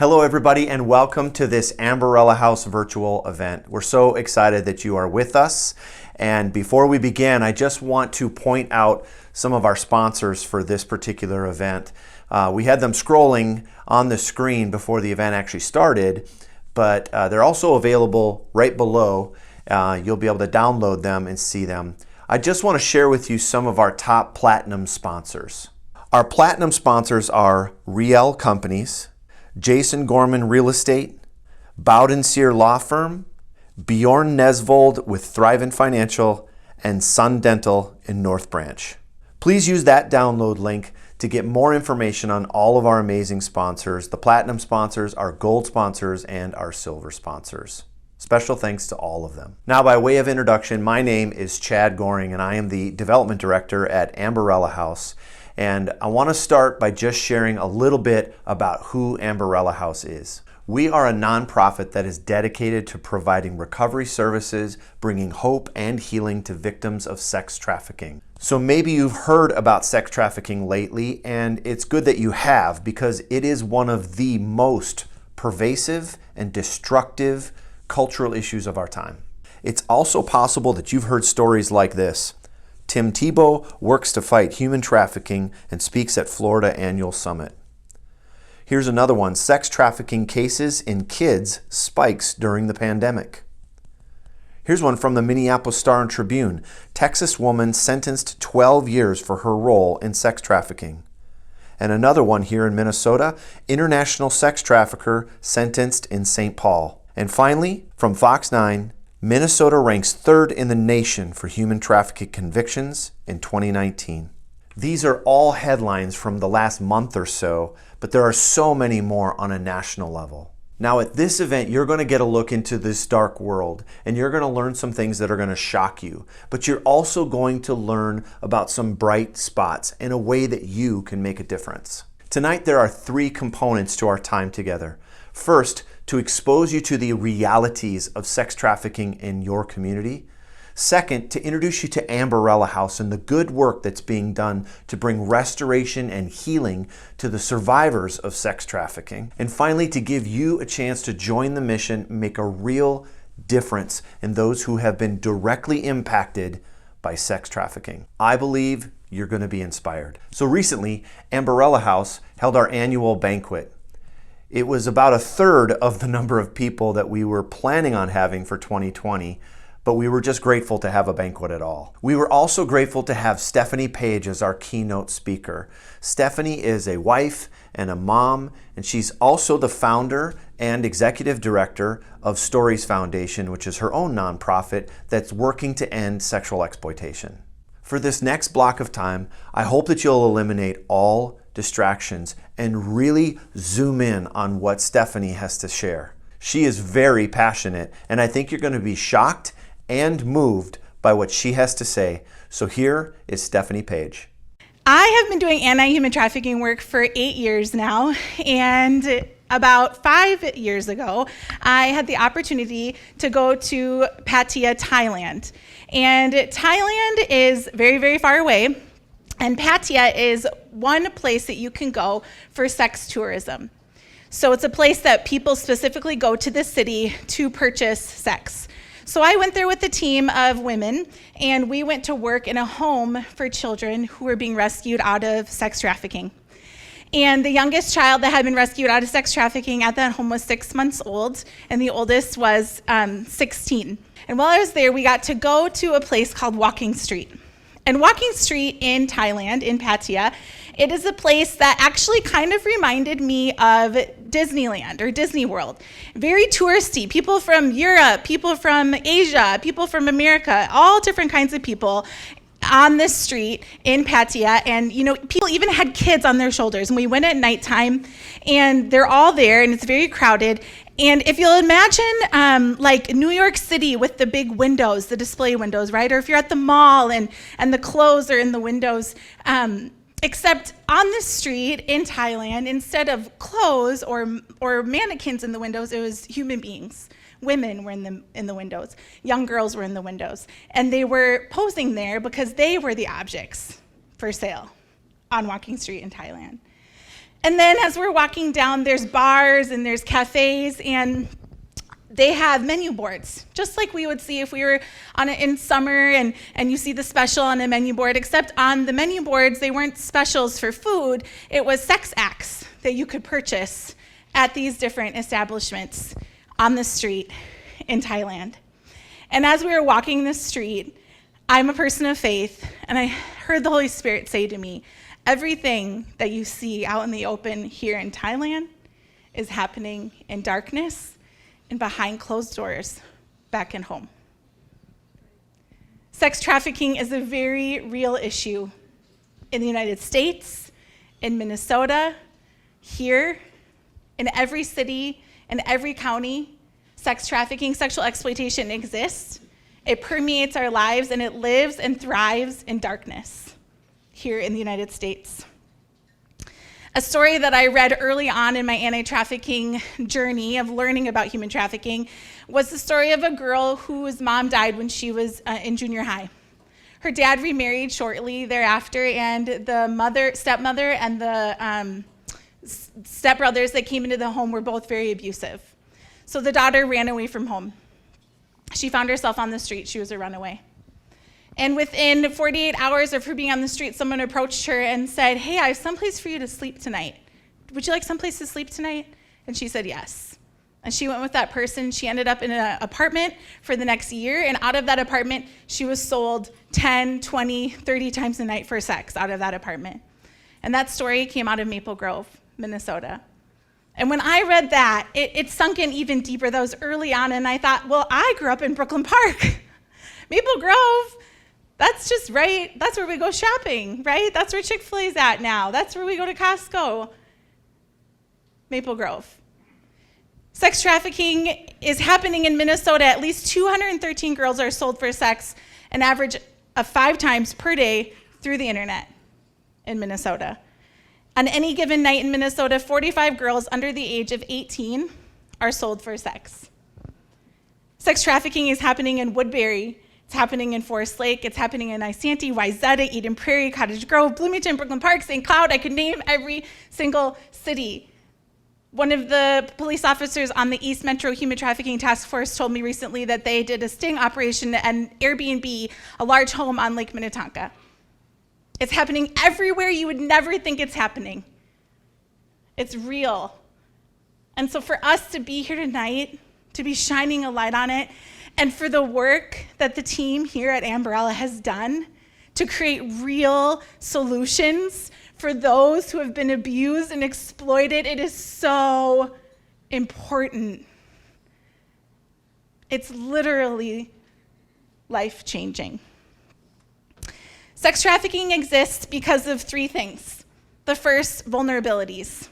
Hello everybody and welcome to this Amborella House virtual event. We're so excited that you are with us. And before we begin, I just want to point out some of our sponsors for this particular event. We had them scrolling on the screen before the event actually started, but they're also available right below. You'll be able to download them and see them. I just want to share with you some of our top platinum sponsors. Our platinum sponsors are Riel Companies, Jason Gorman Real Estate, Bowden Sear Law Firm, Bjorn Nesvold with Thrivent Financial, and Sun Dental in North Branch. Please use that download link to get more information on all of our amazing sponsors, the platinum sponsors, our gold sponsors, and our silver sponsors. Special thanks to all of them. Now, by way of introduction, my name is Chad Goring and I am the Development Director at Amborella House. And I want to start by just sharing a little bit about who Amborella House is. We are a nonprofit that is dedicated to providing recovery services, bringing hope and healing to victims of sex trafficking. So maybe you've heard about sex trafficking lately, and it's good that you have because it is one of the most pervasive and destructive cultural issues of our time. It's also possible that you've heard stories like this. Tim Tebow works to fight human trafficking and speaks at Florida Annual Summit. Here's another one. Sex trafficking cases in kids spikes during the pandemic. Here's one from the Minneapolis Star and Tribune. Texas woman sentenced to 12 years for her role in sex trafficking. And another one here in Minnesota. International sex trafficker sentenced in St. Paul. And finally, from Fox 9, Minnesota ranks third in the nation for human trafficking convictions in 2019. These are all headlines from the last month or so, but there are so many more on a national level. Now at this event, you're going to get a look into this dark world and you're going to learn some things that are going to shock you, but you're also going to learn about some bright spots and a way that you can make a difference. Tonight, there are three components to our time together. First, to expose you to the realities of sex trafficking in your community. Second, to introduce you to Amborella House and the good work that's being done to bring restoration and healing to the survivors of sex trafficking. And finally, to give you a chance to join the mission, make a real difference in those who have been directly impacted by sex trafficking. I believe you're going to be inspired. So recently, Amborella House held our annual banquet. It was about a third of the number of people that we were planning on having for 2020, but we were just grateful to have a banquet at all. We were also grateful to have Stephanie Page as our keynote speaker. Stephanie is a wife and a mom, and she's also the founder and executive director of Stories Foundation, which is her own nonprofit that's working to end sexual exploitation. For this next block of time, I hope that you'll eliminate all distractions and really zoom in on what Stephanie has to share. She is very passionate, and I think you're going to be shocked and moved by what she has to say. So here is Stephanie Page. I have been doing anti-human trafficking work for 8 years now, and about 5 years ago, I had the opportunity to go to Pattaya, Thailand. And Thailand is very, very far away, and Pattaya is one place that you can go for sex tourism. So it's a place that people specifically go to the city to purchase sex. So I went there with a team of women, and we went to work in a home for children who were being rescued out of sex trafficking. And the youngest child that had been rescued out of sex trafficking at that home was 6 months old, and the oldest was 16. And while I was there, we got to go to a place called Walking Street. And Walking Street in Thailand, in Pattaya, it is a place that actually kind of reminded me of Disneyland or Disney World. Very touristy, people from Europe, people from Asia, people from America, all different kinds of people on this street in Pattaya. And people even had kids on their shoulders. And we went at nighttime, and they're all there, and it's very crowded. And if you'll imagine like New York City with the big windows, the display windows, right? Or if you're at the mall and the clothes are in the windows, except on the street in Thailand, instead of clothes or mannequins in the windows, it was human beings. Women were in the windows. Young girls were in the windows. And they were posing there because they were the objects for sale on Walking Street in Thailand. And then as we're walking down, there's bars and there's cafes, and they have menu boards, just like we would see if we were in summer and you see the special on a menu board, except on the menu boards, they weren't specials for food. It was sex acts that you could purchase at these different establishments on the street in Thailand. And as we were walking the street, I'm a person of faith, and I heard the Holy Spirit say to me, everything that you see out in the open here in Thailand is happening in darkness and behind closed doors back at home. Sex trafficking is a very real issue in the United States, in Minnesota, here, in every city, in every county. Sex trafficking, sexual exploitation exists. It permeates our lives, and it lives and thrives in darkness here in the United States. A story that I read early on in my anti-trafficking journey of learning about human trafficking was the story of a girl whose mom died when she was in junior high. Her dad remarried shortly thereafter, and the stepmother and the stepbrothers that came into the home were both very abusive. So the daughter ran away from home. She found herself on the street. She was a runaway. And within 48 hours of her being on the street, someone approached her and said, "Hey, I have someplace for you to sleep tonight. Would you like someplace to sleep tonight?" And she said yes. And she went with that person. She ended up in an apartment for the next year. And out of that apartment, she was sold 10, 20, 30 times a night for sex out of that apartment. And that story came out of Maple Grove, Minnesota. And when I read that, it sunk in even deeper. That was early on. And I thought, well, I grew up in Brooklyn Park. Maple Grove. That's just right. That's where we go shopping, right? That's where Chick-fil-A's at now. That's where we go to Costco. Maple Grove. Sex trafficking is happening in Minnesota. At least 213 girls are sold for sex, an average of 5 times per day through the internet in Minnesota. On any given night in Minnesota, 45 girls under the age of 18 are sold for sex. Sex trafficking is happening in Woodbury. It's happening in Forest Lake. It's happening in Isanti, Wayzata, Eden Prairie, Cottage Grove, Bloomington, Brooklyn Park, St. Cloud. I could name every single city. One of the police officers on the East Metro Human Trafficking Task Force told me recently that they did a sting operation at an Airbnb, a large home on Lake Minnetonka. It's happening everywhere you would never think it's happening. It's real. And so for us to be here tonight, to be shining a light on it, and for the work that the team here at Amborella has done to create real solutions for those who have been abused and exploited, it is so important. It's literally life-changing. Sex trafficking exists because of 3 things. The first, vulnerabilities.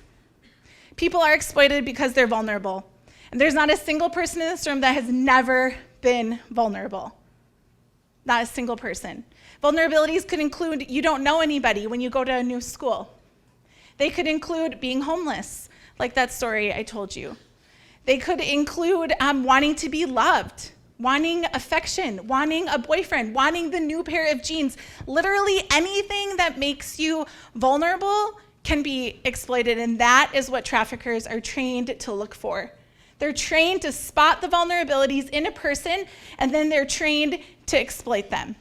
People are exploited because they're vulnerable. And there's not a single person in this room that has never been vulnerable. not a single person. Vulnerabilities could include you don't know anybody when you go to a new school. They could include being homeless, like that story I told you. They could include wanting to be loved, wanting affection, wanting a boyfriend, wanting the new pair of jeans. Literally anything that makes you vulnerable can be exploited, and that is what traffickers are trained to look for. They're trained to spot the vulnerabilities in a person, and then they're trained to exploit them.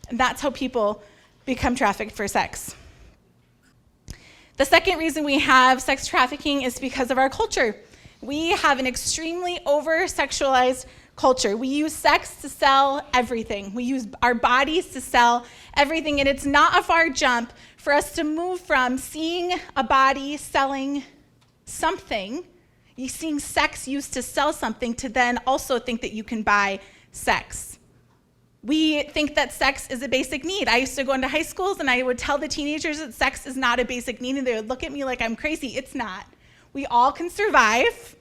And that's how people become trafficked for sex. The second reason we have sex trafficking is because of our culture. We have an extremely over-sexualized culture. We use sex to sell everything. We use our bodies to sell everything, and it's not a far jump for us to move from seeing a body selling something, seeing sex used to sell something, to then also think that you can buy sex. We think that sex is a basic need. I used to go into high schools and I would tell the teenagers that sex is not a basic need, and they would look at me like I'm crazy. It's not. We all can survive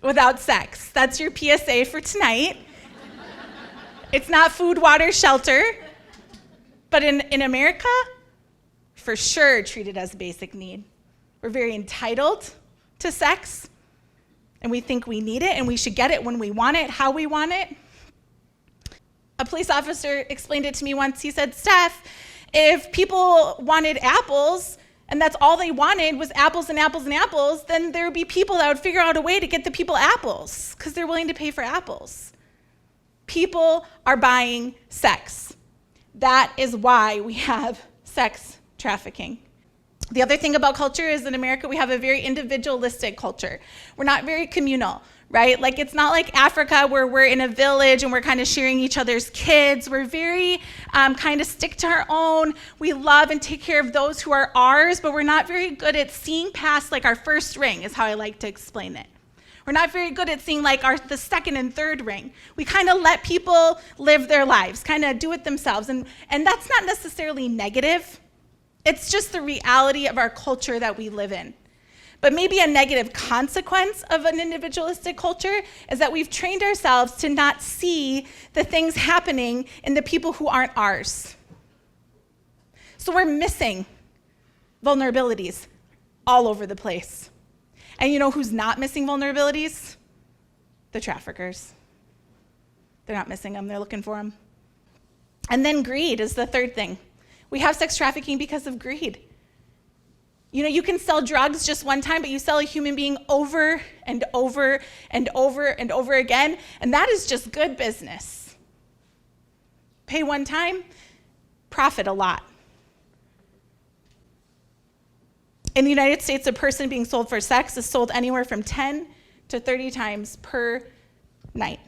without sex. That's your PSA for tonight. It's not food, water, shelter. But in America, for sure treated as a basic need. We're very entitled to sex, and we think we need it, and we should get it when we want it, how we want it. A police officer explained it to me once. He said, Steph, if people wanted apples, and that's all they wanted was apples and apples and apples, then there would be people that would figure out a way to get the people apples, because they're willing to pay for apples. People are buying sex. That is why we have sex trafficking. The other thing about culture is in America, we have a very individualistic culture. We're not very communal, right? Like, it's not like Africa where we're in a village and we're kind of sharing each other's kids. We're very kind of stick to our own. We love and take care of those who are ours, but we're not very good at seeing past like our first ring, is how I like to explain it. We're not very good at seeing like the second and third ring. We kind of let people live their lives, kind of do it themselves. And that's not necessarily negative. It's just the reality of our culture that we live in. But maybe a negative consequence of an individualistic culture is that we've trained ourselves to not see the things happening in the people who aren't ours. So we're missing vulnerabilities all over the place. And you know who's not missing vulnerabilities? The traffickers. They're not missing them, they're looking for them. And then greed is the third thing. We have sex trafficking because of greed. You know, you can sell drugs just one time, but you sell a human being over and over and over and over again, and that is just good business. Pay one time, profit a lot. In the United States, a person being sold for sex is sold anywhere from 10 to 30 times per night.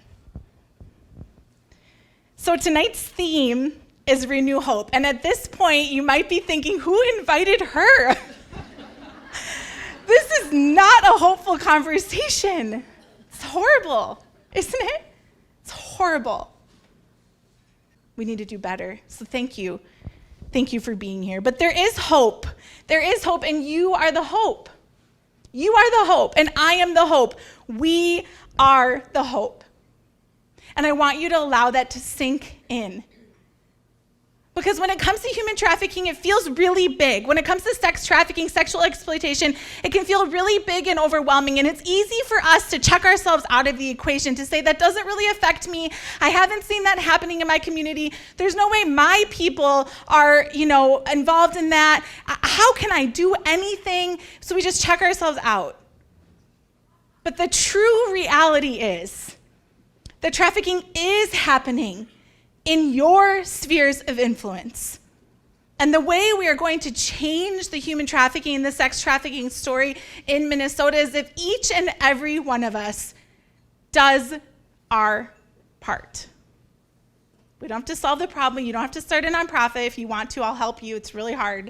So tonight's theme is Renew Hope. And at this point, you might be thinking, who invited her? This is not a hopeful conversation. It's horrible, isn't it? It's horrible. We need to do better. So thank you. Thank you for being here. But there is hope. There is hope, and you are the hope. You are the hope, and I am the hope. We are the hope. And I want you to allow that to sink in. Because when it comes to human trafficking, it feels really big. When it comes to sex trafficking, sexual exploitation, it can feel really big and overwhelming. And it's easy for us to check ourselves out of the equation, to say, that doesn't really affect me. I haven't seen that happening in my community. There's no way my people are, involved in that. How can I do anything? So we just check ourselves out. But the true reality is that trafficking is happening in your spheres of influence. And the way we are going to change the human trafficking and the sex trafficking story in Minnesota is if each and every one of us does our part. We don't have to solve the problem. You don't have to start a nonprofit. If you want to, I'll help you. It's really hard.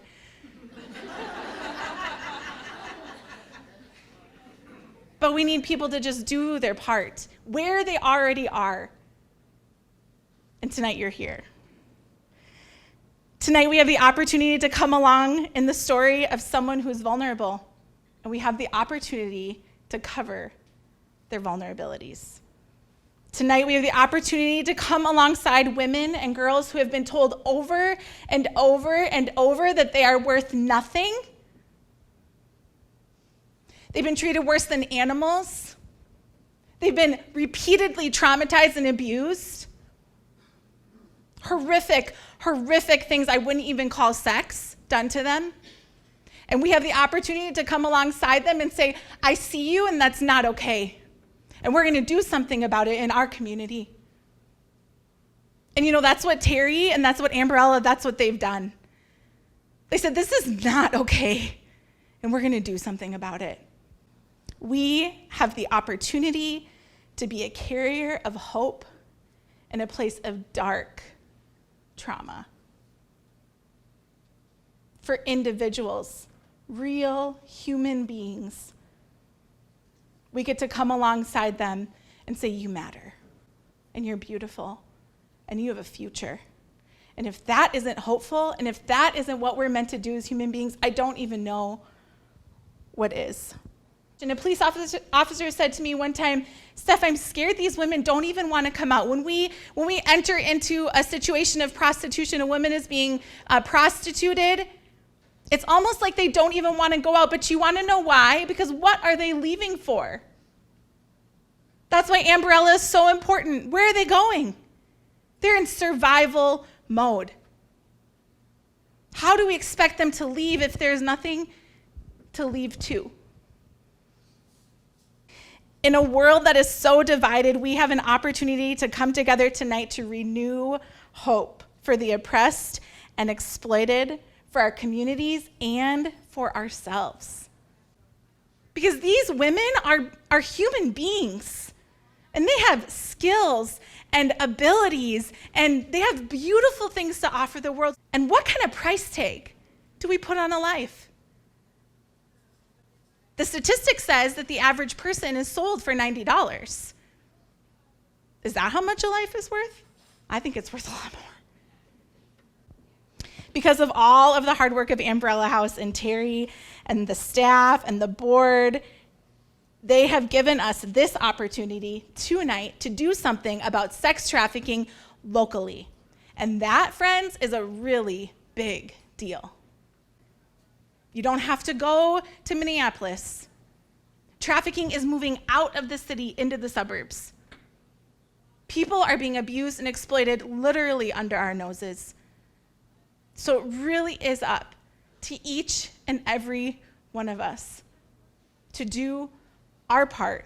But we need people to just do their part where they already are. And tonight you're here. Tonight we have the opportunity to come along in the story of someone who's vulnerable. And we have the opportunity to cover their vulnerabilities. Tonight we have the opportunity to come alongside women and girls who have been told over and over and over that they are worth nothing. They've been treated worse than animals. They've been repeatedly traumatized and abused. Horrific, horrific things I wouldn't even call sex done to them. And we have the opportunity to come alongside them and say, I see you and that's not okay. And we're going to do something about it in our community. And that's what Terry and that's what Amborella, that's what they've done. They said, this is not okay. And we're going to do something about it. We have the opportunity to be a carrier of hope in a place of dark trauma. For individuals, real human beings, we get to come alongside them and say, you matter, and you're beautiful, and you have a future. And if that isn't hopeful, and if that isn't what we're meant to do as human beings, I don't even know what is. And a police officer said to me one time, Steph, I'm scared these women don't even want to come out. When we enter into a situation of prostitution, a woman is being prostituted, it's almost like they don't even want to go out, but you want to know why? Because what are they leaving for? That's why Amborella is so important. Where are they going? They're in survival mode. How do we expect them to leave if there's nothing to leave to? In a world that is so divided, we have an opportunity to come together tonight to renew hope for the oppressed and exploited, for our communities, and for ourselves. Because these women are human beings, and they have skills and abilities, and they have beautiful things to offer the world. And what kind of price tag do we put on a life? The statistic says that the average person is sold for $90. Is that how much a life is worth? I think it's worth a lot more. Because of all of the hard work of Amborella House and Terry and the staff and the board, they have given us this opportunity tonight to do something about sex trafficking locally. And that, friends, is a really big deal. You don't have to go to Minneapolis. Trafficking is moving out of the city into the suburbs. People are being abused and exploited literally under our noses. So it really is up to each and every one of us to do our part.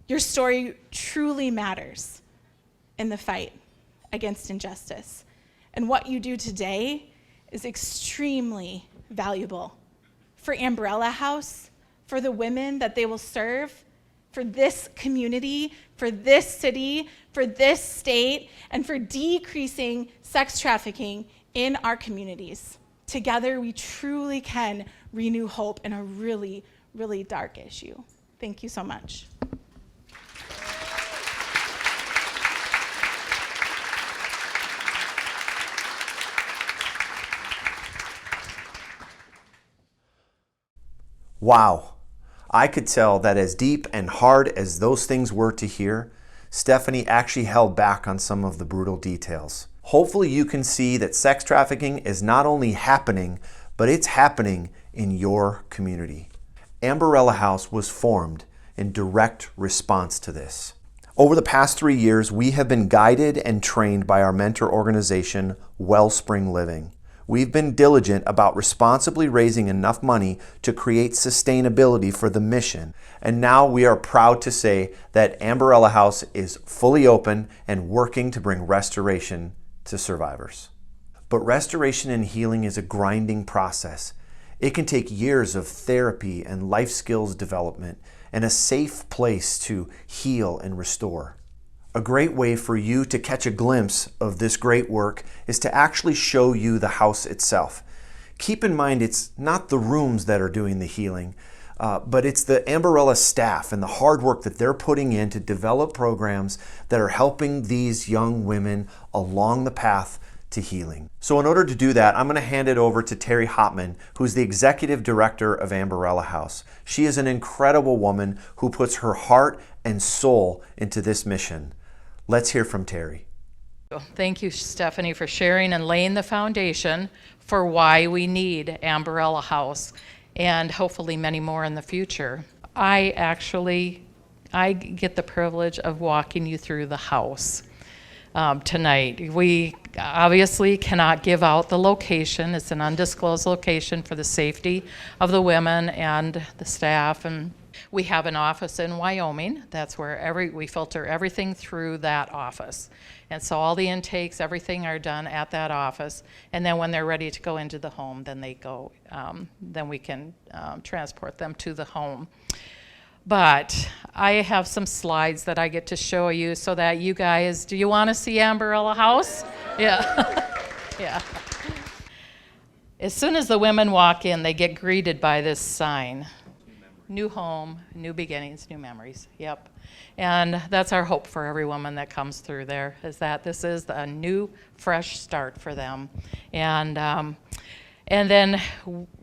Your story truly matters in the fight against injustice. And what you do today is extremely valuable for Amborella House, for the women that they will serve, for this community, for this city, for this state, and for decreasing sex trafficking in our communities. Together, we truly can renew hope in a really, really dark issue. Thank you so much. Wow. I could tell that as deep and hard as those things were to hear, Stephanie actually held back on some of the brutal details. Hopefully you can see that sex trafficking is not only happening, but it's happening in your community. Amborella House was formed in direct response to this. Over the past 3 years, we have been guided and trained by our mentor organization, Wellspring Living. We've been diligent about responsibly raising enough money to create sustainability for the mission. And now we are proud to say that Amborella House is fully open and working to bring restoration to survivors. But restoration and healing is a grinding process. It can take years of therapy and life skills development and a safe place to heal and restore. A great way for you to catch a glimpse of this great work is to actually show you the house itself. Keep in mind it's not the rooms that are doing the healing, but it's the Amborella staff and the hard work that they're putting in to develop programs that are helping these young women along the path to healing. So in order to do that, I'm going to hand it over to Terry Hopman, who's the executive director of Amborella House. She is an incredible woman who puts her heart and soul into this mission. Let's hear from Terry. Thank you, Stephanie, for sharing and laying the foundation for why we need Amborella House, and hopefully many more in the future. I get the privilege of walking you through the house tonight. We obviously cannot give out the location. It's an undisclosed location for the safety of the women and the staff. And we have an office in Wyoming. That's where we filter everything through that office. And so all the intakes, everything are done at that office. And then when they're ready to go into the home, then they go, then we can transport them to the home. But I have some slides that I get to show you so that you guys, do you want to see Amborella House? Yeah. Yeah. As soon as the women walk in, they get greeted by this sign. New home, new beginnings, new memories. Yep. And that's our hope for every woman that comes through there, is that this is a new, fresh start for them. And then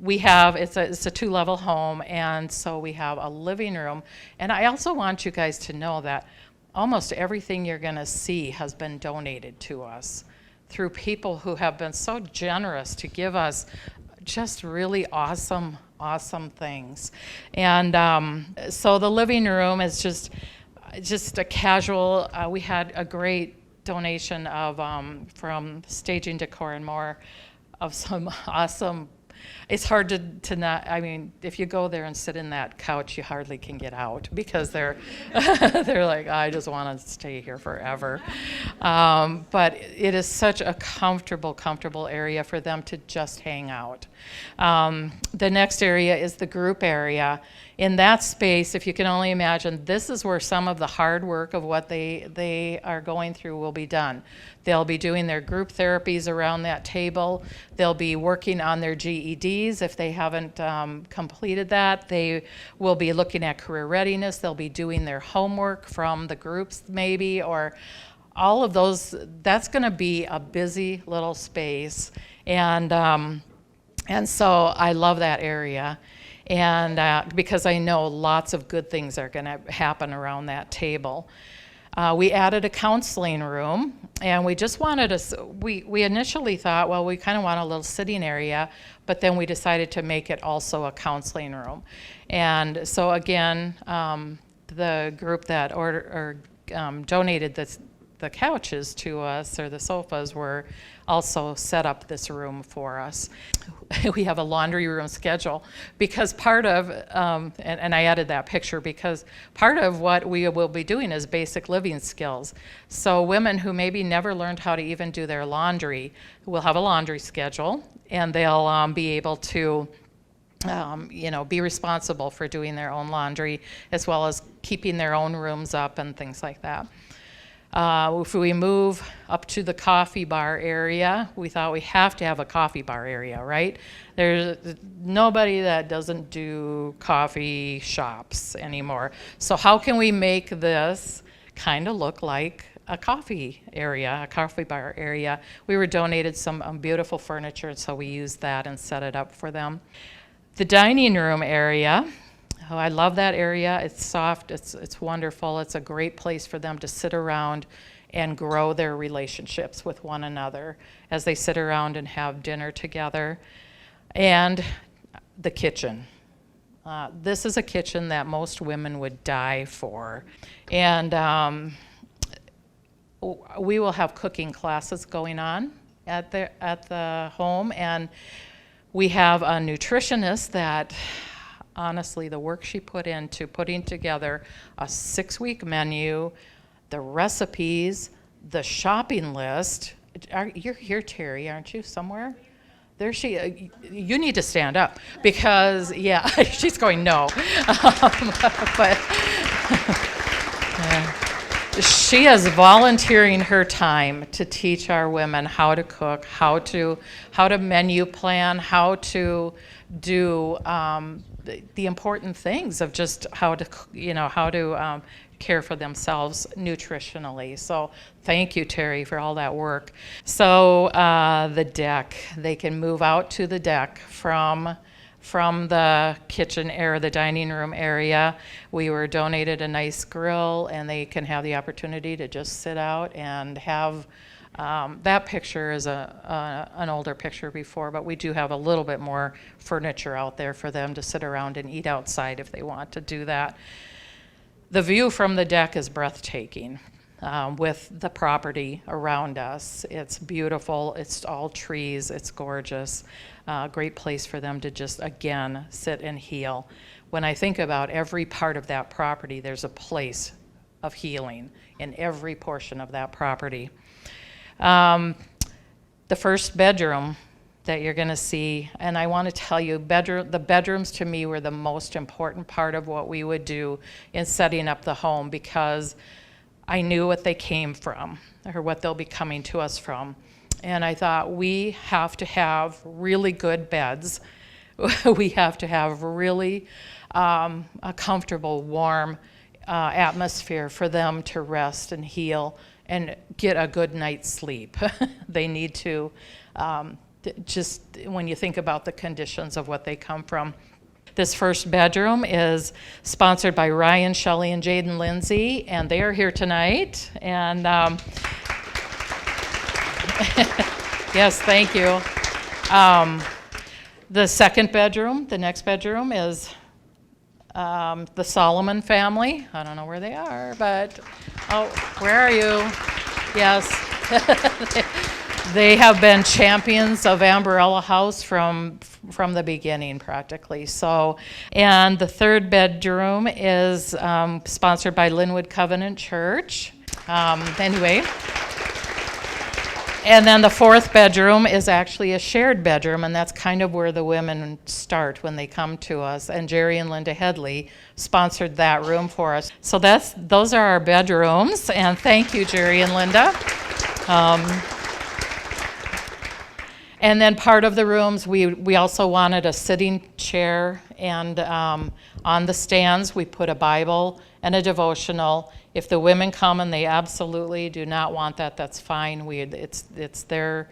we have, it's a two-level home, and so we have a living room. And I also want you guys to know that almost everything you're going to see has been donated to us through people who have been so generous to give us just really awesome things. And so the living room is just a casual, we had a great donation of from Staging Decor and More of some awesome, it's hard to not, I mean, if you go there and sit in that couch, you hardly can get out because they're like, I just want to stay here forever. But it is such a comfortable area for them to just hang out. The next area is the group area. In that space, if you can only imagine, this is where some of the hard work of what they are going through will be done. They'll be doing their group therapies around that table. They'll be working on their GEDs if they haven't completed that. They will be looking at career readiness. They'll be doing their homework from the groups maybe, or all of those. That's going to be a busy little space. And so I love that area. And because I know lots of good things are going to happen around that table. We added a counseling room, and we just wanted we initially thought, well, we kind of want a little sitting area, but then we decided to make it also a counseling room. And so again, the group that donated the couches to us, or the sofas, were also set up this room for us. We have a laundry room schedule because part of, and I added that picture because part of what we will be doing is basic living skills. So women who maybe never learned how to even do their laundry will have a laundry schedule, and they'll be able to be responsible for doing their own laundry, as well as keeping their own rooms up and things like that. If we move up to the coffee bar area, we thought we have to have a coffee bar area, right? There's nobody that doesn't do coffee shops anymore. So how can we make this kind of look like a coffee area, a coffee bar area? We were donated some beautiful furniture, so we used that and set it up for them. The dining room area. Oh, I love that area. It's soft, it's wonderful. It's a great place for them to sit around and grow their relationships with one another as they sit around and have dinner together. And the kitchen. This is a kitchen that most women would die for. And we will have cooking classes going on at the home. And we have a nutritionist that, honestly, the work she put into putting together a 6-week menu, the recipes, the shopping list. You're here, Terry, aren't you, somewhere? There she, you need to stand up because, yeah, she's going no. But She is volunteering her time to teach our women how to cook, how to menu plan, how to do the important things of just how to care for themselves nutritionally. So thank you, Terry, for all that work. So the deck, they can move out to the deck from the kitchen area, the dining room area. We were donated a nice grill, and they can have the opportunity to just sit out and have, that picture is an older picture before, but we do have a little bit more furniture out there for them to sit around and eat outside if they want to do that. The view from the deck is breathtaking. With the property around us. It's beautiful, it's all trees, it's gorgeous. Great place for them to just, again, sit and heal. When I think about every part of that property, there's a place of healing in every portion of that property. The first bedroom that you're going to see, and I want to tell you, the bedrooms to me were the most important part of what we would do in setting up the home, because I knew what they came from, or what they'll be coming to us from. And I thought, we have to have really good beds. We have to have really a comfortable, warm atmosphere for them to rest and heal and get a good night's sleep. They need to, just when you think about the conditions of what they come from. This first bedroom is sponsored by Ryan, Shelley, and Jaden Lindsay, and they are here tonight. And yes, thank you. The second bedroom, the next bedroom, is the Solomon family. I don't know where they are, but, oh, where are you? Yes. They have been champions of Amborella House from the beginning, practically. So, and the third bedroom is sponsored by Linwood Covenant Church. Anyway, and then the fourth bedroom is actually a shared bedroom, and that's kind of where the women start when they come to us. And Jerry and Linda Headley sponsored that room for us. So those are our bedrooms, and thank you, Jerry and Linda. And then part of the rooms, we also wanted a sitting chair, and on the stands, we put a Bible and a devotional. If the women come and they absolutely do not want that, that's fine. It's their,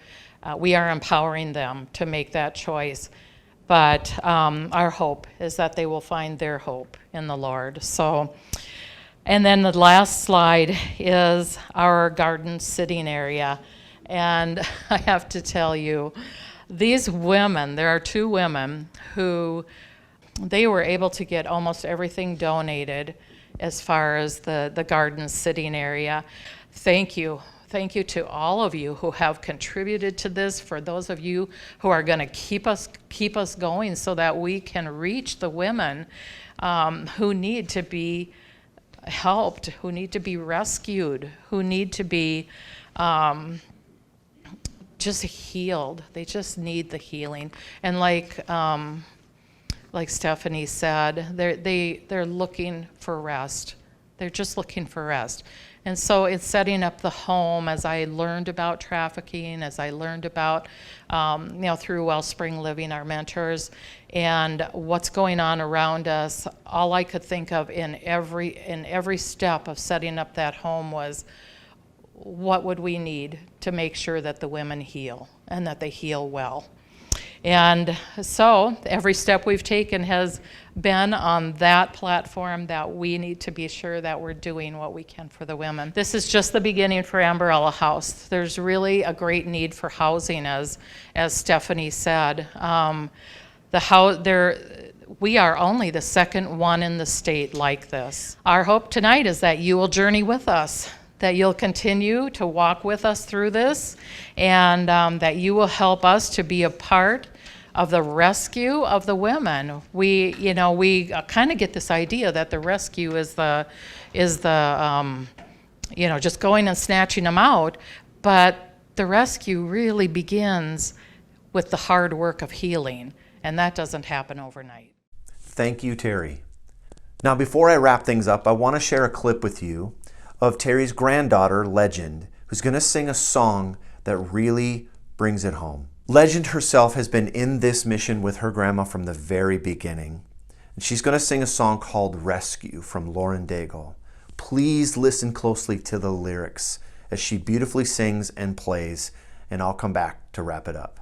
we are empowering them to make that choice. But our hope is that they will find their hope in the Lord. So, and then the last slide is our garden sitting area. And I have to tell you, these women, there are two women who, they were able to get almost everything donated as far as the garden sitting area. Thank you. Thank you to all of you who have contributed to this, for those of you who are going to keep us going so that we can reach the women who need to be helped, who need to be rescued, who need to be just healed. They just need the healing. And like Stephanie said, they're looking for rest. They're just looking for rest. And so it's setting up the home. As I learned about trafficking, as I learned about, through Wellspring Living, our mentors, and what's going on around us, all I could think of in every step of setting up that home was, what would we need to make sure that the women heal and that they heal well? And so every step we've taken has been on that platform, that we need to be sure that we're doing what we can for the women. This is just the beginning for Amborella House. There's really a great need for housing, as Stephanie said. We are only the second one in the state like this. Our hope tonight is that you will journey with us, that you'll continue to walk with us through this, and that you will help us to be a part of the rescue of the women. We kind of get this idea that the rescue is the just going and snatching them out, but the rescue really begins with the hard work of healing, and that doesn't happen overnight. Thank you, Terry. Now, before I wrap things up, I want to share a clip with you of Terry's granddaughter, Legend, who's going to sing a song that really brings it home. Legend herself has been in this mission with her grandma from the very beginning. And she's going to sing a song called Rescue from Lauren Daigle. Please listen closely to the lyrics as she beautifully sings and plays, and I'll come back to wrap it up.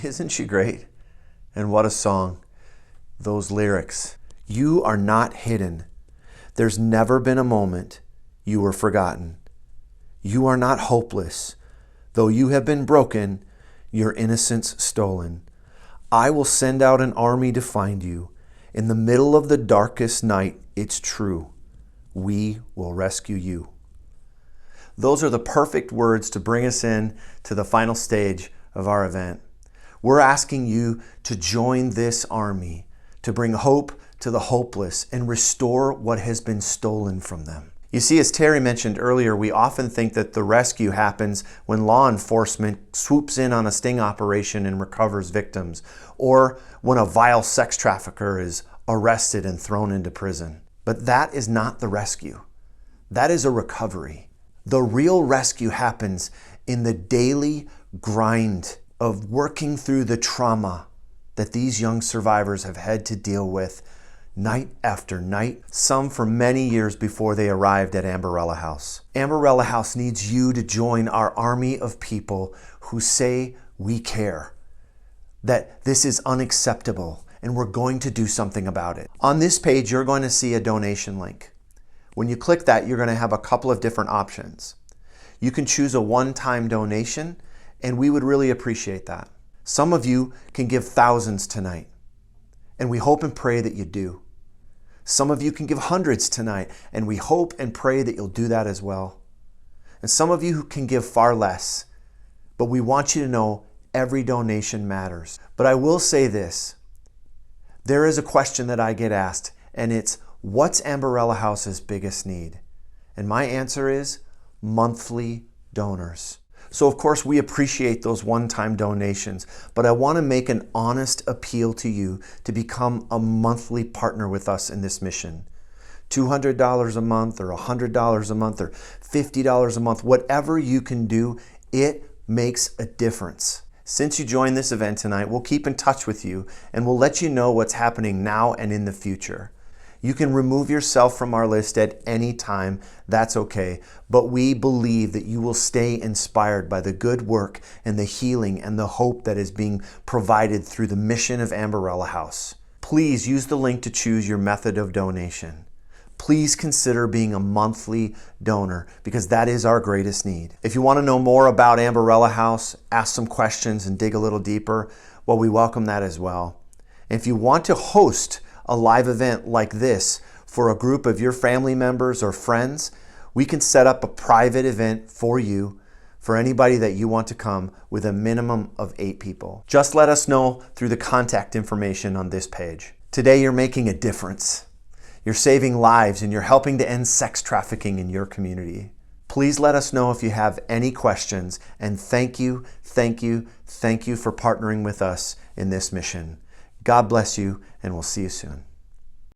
Isn't she great? And what a song. Those lyrics. You are not hidden. There's never been a moment you were forgotten. You are not hopeless. Though you have been broken, your innocence stolen. I will send out an army to find you. In the middle of the darkest night, it's true. We will rescue you. Those are the perfect words to bring us in to the final stage of our event. We're asking you to join this army, to bring hope to the hopeless and restore what has been stolen from them. You see, as Terry mentioned earlier, we often think that the rescue happens when law enforcement swoops in on a sting operation and recovers victims, or when a vile sex trafficker is arrested and thrown into prison. But that is not the rescue. That is a recovery. The real rescue happens in the daily grind of working through the trauma that these young survivors have had to deal with night after night, some for many years before they arrived at Amborella House. Amborella House needs you to join our army of people who say we care, that this is unacceptable, and we're going to do something about it. On this page, you're going to see a donation link. When you click that, you're going to have a couple of different options. You can choose a one-time donation, and we would really appreciate that. Some of you can give thousands tonight, and we hope and pray that you do. Some of you can give hundreds tonight, and we hope and pray that you'll do that as well. And some of you can give far less, but we want you to know every donation matters. But I will say this, there is a question that I get asked, and it's, what's Amborella House's biggest need? And my answer is monthly donors. So of course we appreciate those one-time donations, but I want to make an honest appeal to you to become a monthly partner with us in this mission. $200 a month or $100 a month or $50 a month, whatever you can do, it makes a difference. Since you joined this event tonight, we'll keep in touch with you and we'll let you know what's happening now and in the future. You can remove yourself from our list at any time, that's okay, but we believe that you will stay inspired by the good work and the healing and the hope that is being provided through the mission of Amborella House. Please use the link to choose your method of donation. Please consider being a monthly donor because that is our greatest need. If you want to know more about Amborella House, ask some questions and dig a little deeper, well, we welcome that as well. And if you want to host a live event like this for a group of your family members or friends, we can set up a private event for you, for anybody that you want to come, with a minimum of 8 people. Just let us know through the contact information on this page. Today you're making a difference. You're saving lives and you're helping to end sex trafficking in your community. Please let us know if you have any questions, and thank you for partnering with us in this mission. God bless you, and we'll see you soon.